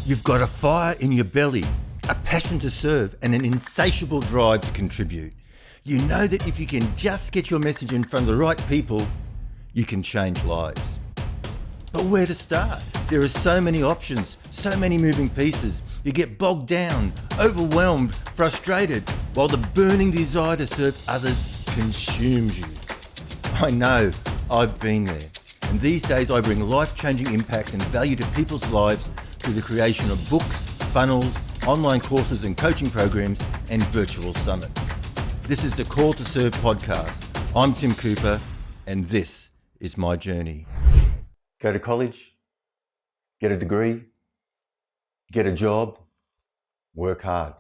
You've got a fire in your belly, a passion to serve, and an insatiable drive to contribute. You know that if you can just get your message in front of the right people, you can change lives. But where to start? There are so many options, so many moving pieces. You get bogged down, overwhelmed, frustrated, while the burning desire to serve others consumes you. I know, I've been there. And these days I bring life-changing impact and value to people's lives through the creation of books, funnels, online courses and coaching programs, and virtual summits. This is the Call to Serve podcast. I'm Tim Cooper, and this is my journey. Go to college, get a degree, get a job, work hard.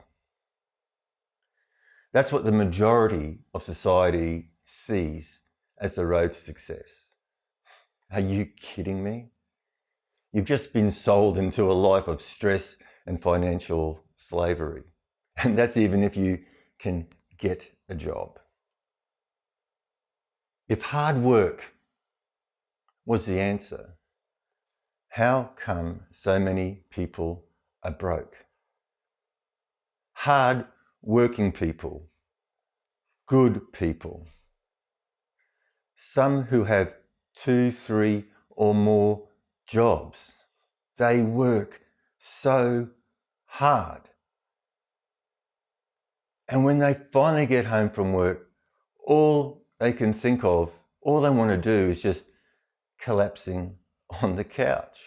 That's what the majority of society sees as the road to success. Are you kidding me? You've just been sold into a life of stress and financial slavery. And that's even if you can get a job. If hard work was the answer, how come so many people are broke? Hard working people, good people, some who have 2, 3 or more jobs. They work so hard. And when they finally get home from work, all they can think of, all they want to do is just collapsing on the couch.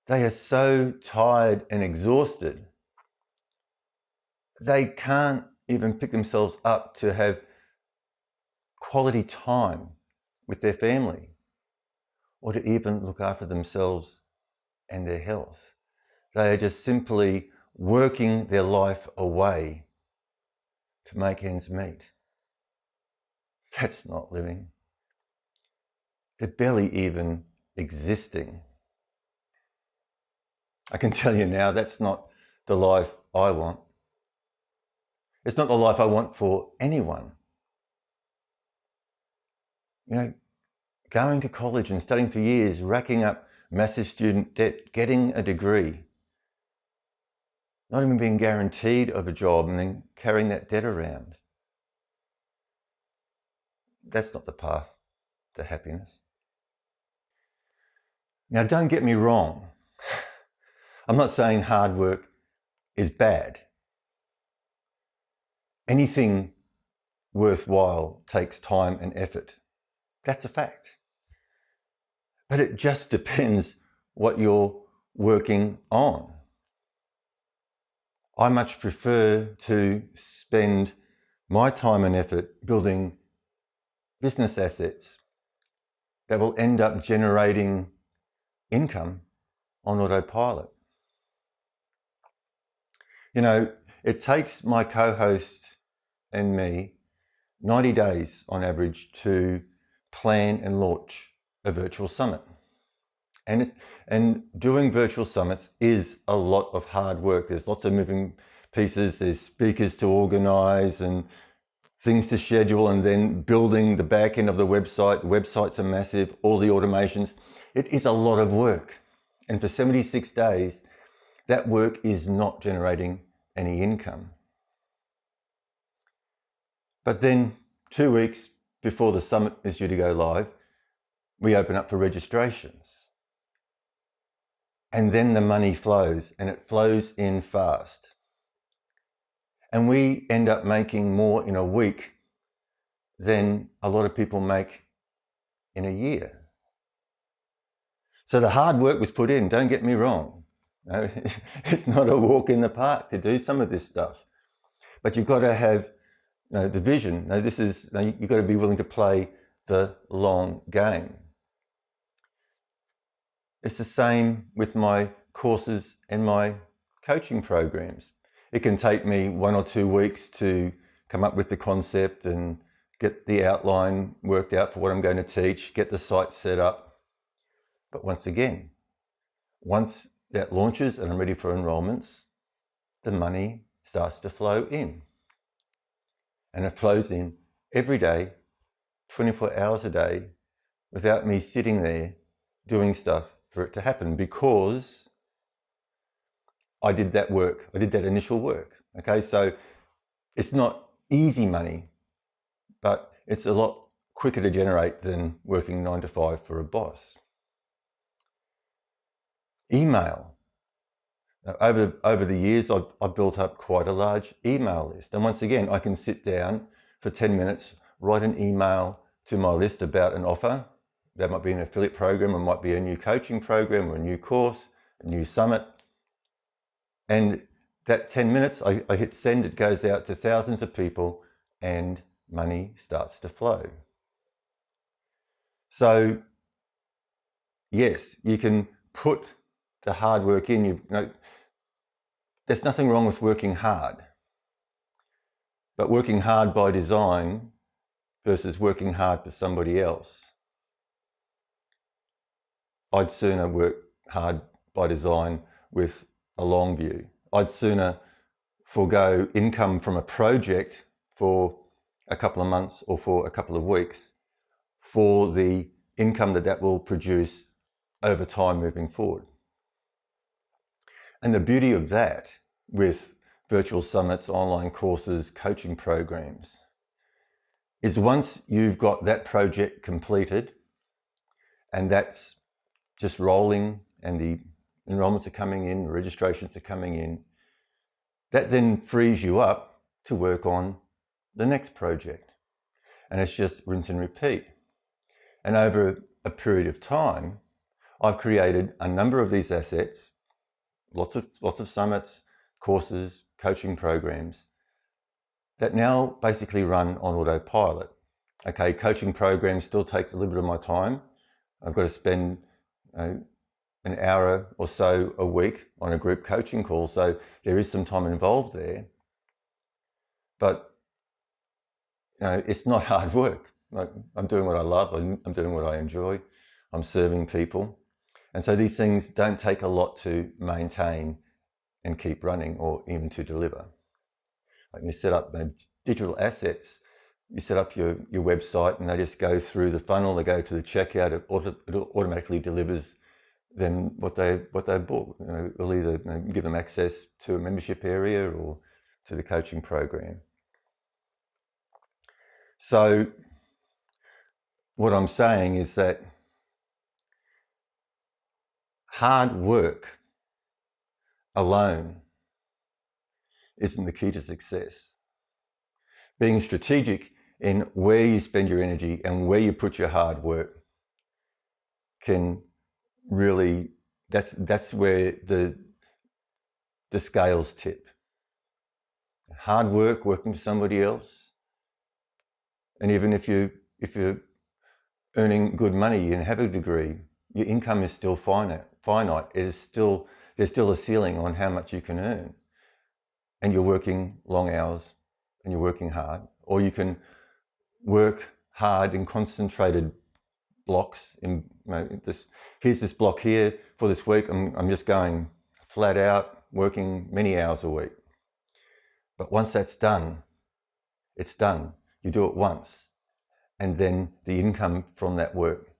They are so tired and exhausted, they can't even pick themselves up to have quality time with their family or to even look after themselves and their health. They are just simply working their life away to make ends meet. That's not living. They're barely even existing. I can tell you now, that's not the life I want. It's not the life I want for anyone. You know, going to college and studying for years, racking up massive student debt, getting a degree, not even being guaranteed of a job and then carrying that debt around. That's not the path to happiness. Now, don't get me wrong. I'm not saying hard work is bad. Anything worthwhile takes time and effort. That's a fact. But it just depends what you're working on. I much prefer to spend my time and effort building business assets that will end up generating income on autopilot. You know, it takes my co-host and me 90 days on average to plan and launch a virtual summit. And doing virtual summits is a lot of hard work. There's lots of moving pieces, there's speakers to organize and things to schedule, and then building the back end of the website. The websites are massive, all the automations. It is a lot of work. And for 76 days, that work is not generating any income. But then 2 weeks before the summit is due to go live, we open up for registrations. And then the money flows, and it flows in fast. And we end up making more in a week than a lot of people make in a year. So the hard work was put in, don't get me wrong. No, it's not a walk in the park to do some of this stuff. But you've got to have the vision. You've got to be willing to play the long game. It's the same with my courses and my coaching programs. It can take me 1 or 2 weeks to come up with the concept and get the outline worked out for what I'm going to teach, get the site set up. But once again, once that launches and I'm ready for enrollments, the money starts to flow in. And it flows in every day, 24 hours a day, without me sitting there doing stuff for it to happen, because I did that work. I did that initial work. Okay, so it's not easy money, but it's a lot quicker to generate than working 9 to 5 for a boss. Email. Now, over the years, I've built up quite a large email list. And once again, I can sit down for 10 minutes, write an email to my list about an offer. That might be an affiliate program, or might be a new coaching program, or a new course, a new summit. And that 10 minutes, I hit send, it goes out to thousands of people, and money starts to flow. So yes, you can put the hard work in. You know, there's nothing wrong with working hard, but working hard by design versus working hard for somebody else, I'd sooner work hard by design with a long view. I'd sooner forego income from a project for a couple of months or for a couple of weeks for the income that will produce over time moving forward. And the beauty of that with virtual summits, online courses, coaching programs, is once you've got that project completed and that's just rolling and the enrollments are coming in, registrations are coming in, that then frees you up to work on the next project. And it's just rinse and repeat. And over a period of time, I've created a number of these assets, lots of summits, courses, coaching programs, that now basically run on autopilot. Okay, coaching programs still takes a little bit of my time. I've got to spend an hour or so a week on a group coaching call, so there is some time involved there. But it's not hard work. I'm doing what I love, I'm doing what I enjoy, I'm serving people. And so these things don't take a lot to maintain and keep running, or even to deliver. Like you set up digital assets, you set up your website and they just go through the funnel, they go to the checkout, it automatically delivers them what they bought. It'll either give them access to a membership area or to the coaching program. So what I'm saying is that hard work alone isn't the key to success. Being strategic in where you spend your energy and where you put your hard work can really, that's where the scales tip. Hard work, working for somebody else, and even if you're earning good money and have a degree, your income is still finite. There's still a ceiling on how much you can earn, and you're working long hours and you're working hard. Or you can work hard in concentrated blocks. Here's this block here for this week. I'm just going flat out, working many hours a week. But once that's done, it's done. You do it once, and then the income from that work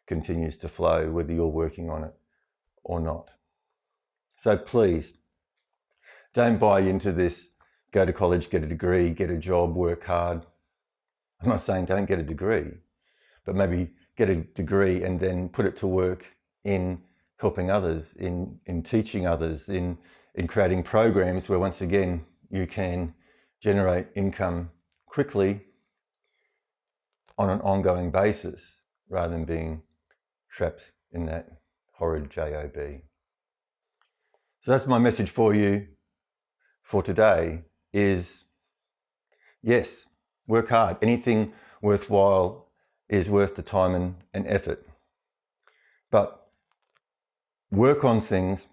continues to flow, whether you're working on it or not. So please, don't buy into this, go to college, get a degree, get a job, work hard. I'm not saying don't get a degree, but maybe get a degree and then put it to work in helping others, in teaching others, in creating programs where once again you can generate income quickly on an ongoing basis, rather than being trapped in that horrid job. So that's my message for you for today is, yes, work hard. Anything worthwhile is worth the time and effort. But work on things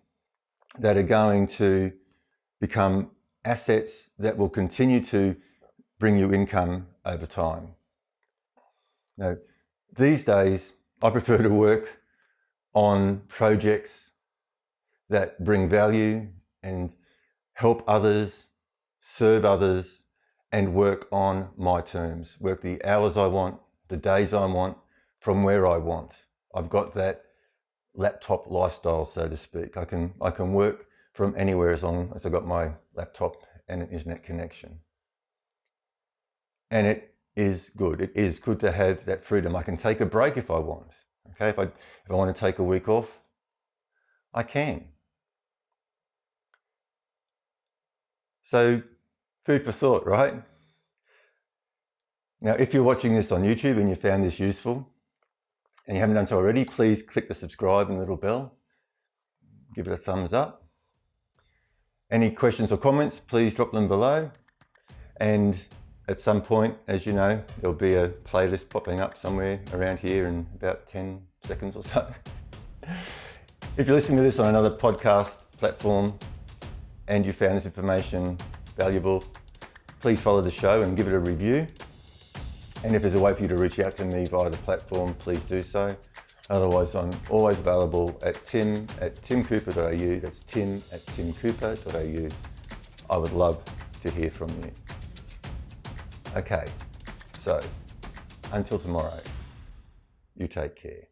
that are going to become assets that will continue to bring you income over time. Now, these days, I prefer to work on projects that bring value and help others, serve others, and work on my terms. Work the hours I want, the days I want, from where I want. I've got that laptop lifestyle, so to speak. I can work from anywhere as long as I've got my laptop and an internet connection. And it is good. It is good to have that freedom. I can take a break if I want. Okay, if I want to take a week off, I can. So, food for thought, right? Now, if you're watching this on YouTube and you found this useful, and you haven't done so already, please click the subscribe and little bell. Give it a thumbs up. Any questions or comments, please drop them below. And at some point, as you know, there'll be a playlist popping up somewhere around here in about 10 seconds or so. If you're listening to this on another podcast platform and you found this information valuable, please follow the show and give it a review. And if there's a way for you to reach out to me via the platform, please do so. Otherwise, I'm always available at tim@timcooper.au. That's tim@timcooper.au. I would love to hear from you. Okay, so until tomorrow, you take care.